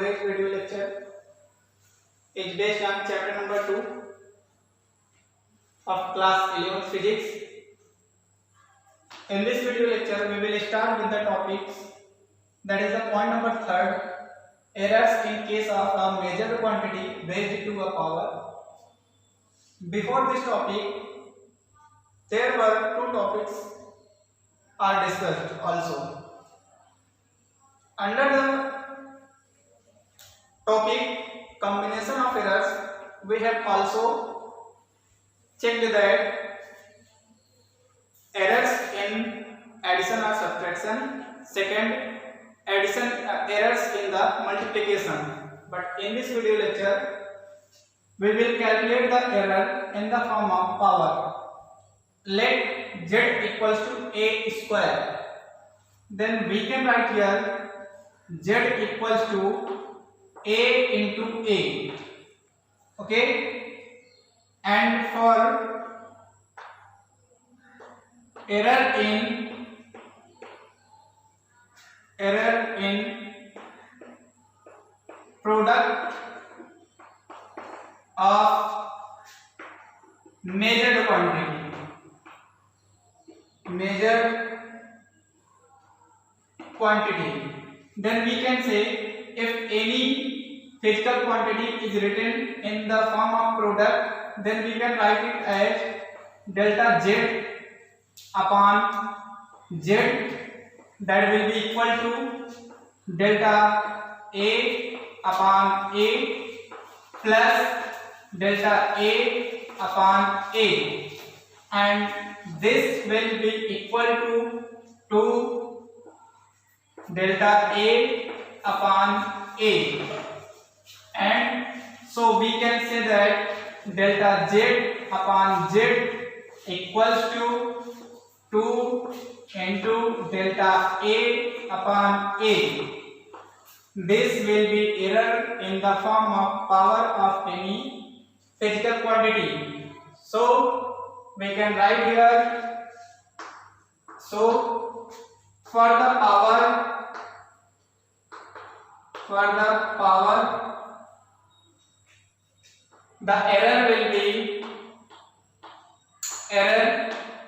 today's video lecture is based on chapter number 2 of class 11 physics. In this video lecture, we will start with the topics, that is the point number 3rd, errors in case of a measured quantity raised to a power. Before this topic, there were two topics are discussed also. Under the topic combination of errors, we have also checked that errors in addition or subtraction, second errors in the multiplication. But in this video lecture, we will calculate the error in the form of power. Let z equals to a square. Then we can write here z equals to a into a. Okay, and for error in product of measured quantity, then we can say if any physical quantity is written in the form of product, then we can write it as delta z upon z, that will be equal to delta a upon a plus delta a upon a, and this will be equal to delta a upon a, and so we can say that delta z upon z equals to 2 into delta a upon a. This will be error in the form of power of any physical quantity. So we can write here, so for the power the error will be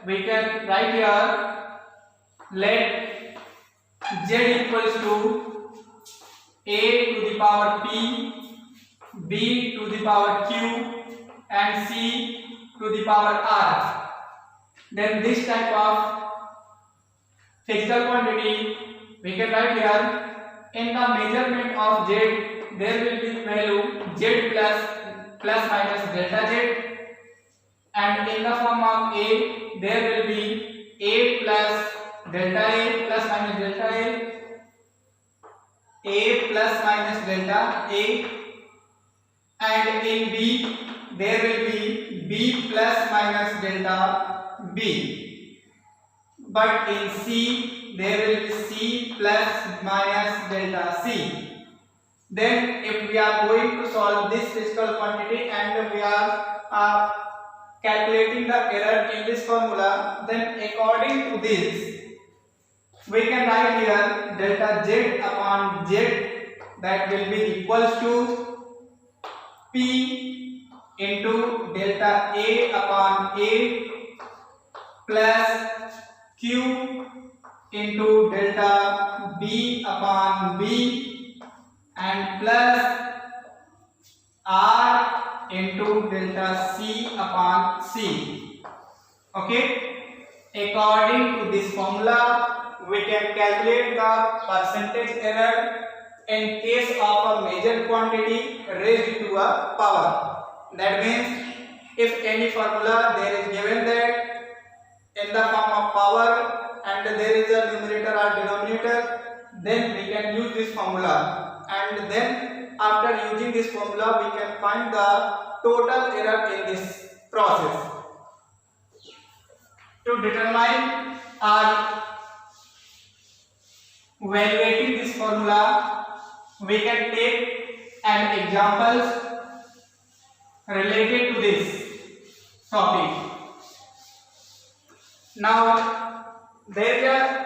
we can write here, let z equals to a to the power p, b to the power q, and c to the power r. Then this type of physical quantity we can write here, in the measurement of z there will be value z plus minus delta z, and in the form of a there will be a plus delta a plus minus delta a plus minus delta a, and in b there will be b plus minus delta b, but in c there will be c plus minus delta c. Then if we are going to solve this physical quantity and we are calculating the error in this formula, then according to this we can write here delta z upon z, that will be equals to p into delta a upon a plus q into delta b upon b, and plus r into delta c upon c. Okay, according to this formula we can calculate the percentage error in case of a measured quantity raised to a power. That means if any formula there is given that in the form of power and there is a numerator or denominator, then we can use this formula, and then after using this formula we can find the total error in this process. To determine or evaluating this formula, we can take an examples related to this topic. Now there is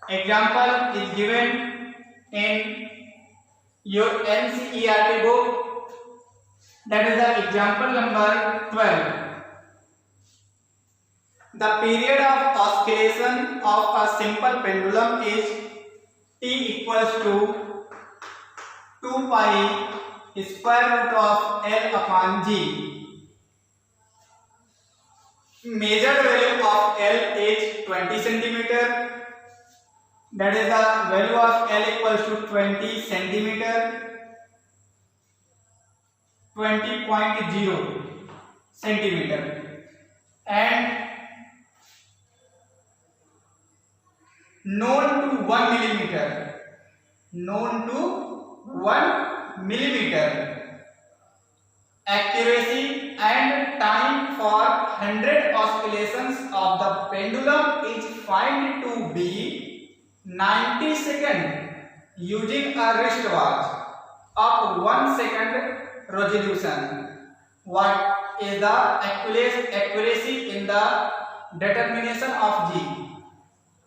example is given in your NCERT book, that is the example number 12. The period of oscillation of a simple pendulum is T equals to 2 pi square root of L upon G. Measured value of L is 20 centimeter. That is the value of L equals to 20 centimeter, 20.0 centimeter, and known to 1 millimeter. Known to 1 millimeter. Accuracy and time for 100 oscillations of the pendulum is found to be 90 seconds using a wristwatch of 1 second resolution. What is the accuracy in the determination of G?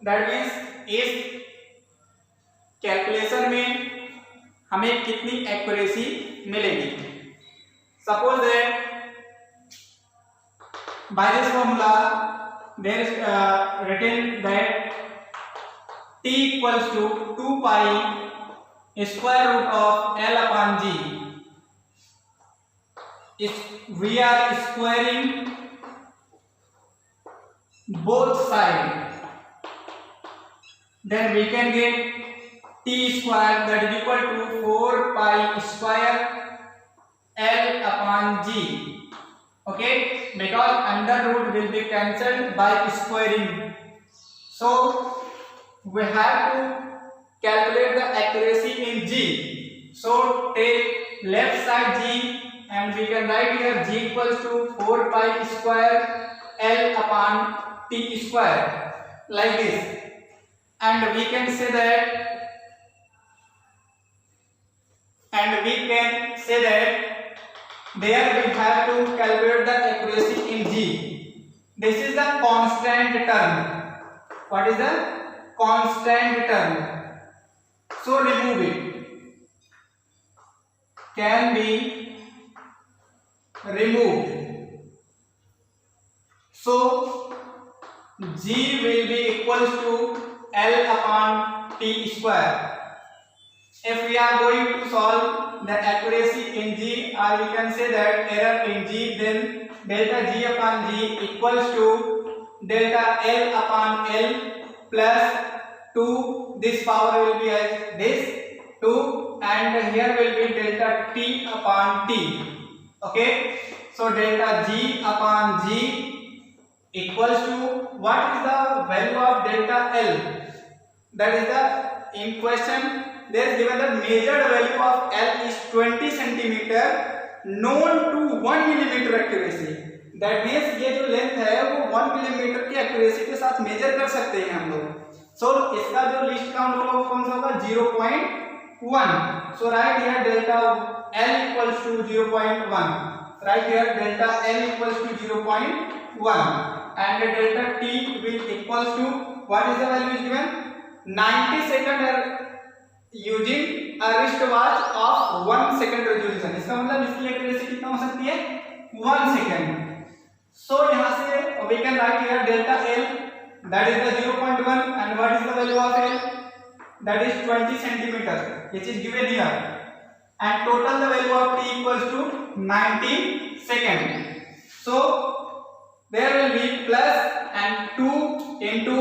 That means इस calculation में हमें कितनी accuracy मिलेगी. Suppose that by this formula there is written that T equals to 2 pi square root of L upon G. We are squaring both sides. Then we can get T square, that is equal to 4 pi square L upon G. Okay, because under root will be cancelled by squaring. So we have to calculate the accuracy in G. So take left side G and we can write here G equals to 4 pi square L upon T square, like this. And we can say that there we have to calculate the accuracy in G. This is the constant term. What is the constant term? So remove it. Can be removed. So G will be equals to L upon T square. If we are going to solve the accuracy in G, or we can say that error in G, then delta G upon G equals to delta L upon L plus 2. This power will be as this 2, and here will be delta T upon T. Okay, so delta G upon G equals to, what is the value of delta L? That is the in question. There is given the measured value of L is 20 centimeter, known to 1 millimeter accuracy. That means ये जो length है वो 1 millimetre की accuracy के साथ major कर सकते हैं हम लोग. सो इसका जो लिस्ट काउंट होगा वो कौन सा होगा? 0.1. So right here delta L equals to 0.1. Right here delta L equals to 0.1 and delta T will equals to, what is the value is given? 90 second using a wristwatch of 1 second resolution. इसका मतलब इसकी accuracy कितना हो सकती है? 1 second. So यहाँ से we can write here delta L, that is the 0.1, and what is the value of L? That is 20 centimeter, which is given here. And total the value of T equals to 90 second. So there will be plus and 2 into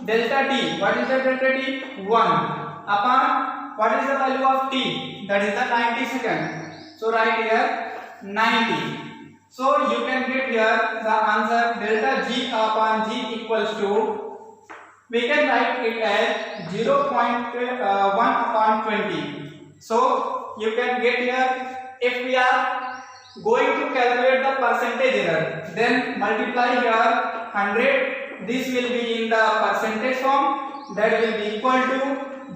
delta T. What is the delta T? 1 upon, what is the value of T? That is the 90 second. So write here 90. So you can get here the answer delta G upon G equals to, we can write it as 0.1 upon 20. So you can get here, if we are going to calculate the percentage error, then multiply here 100. This will be in the percentage form, that will be equal to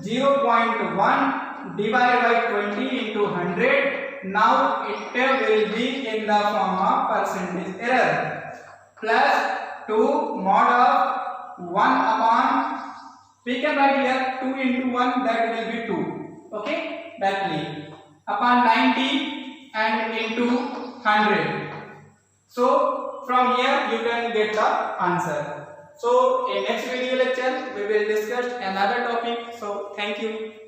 0.1 divided by 20 into 100. Now it will be in the form of percentage error, plus 2 mod of 1 upon, we can write here 2 into 1, that will be 2. Okay, directly upon 90 and into 100. So from here you can get the answer. So in next video lecture we will discuss another topic. So thank you.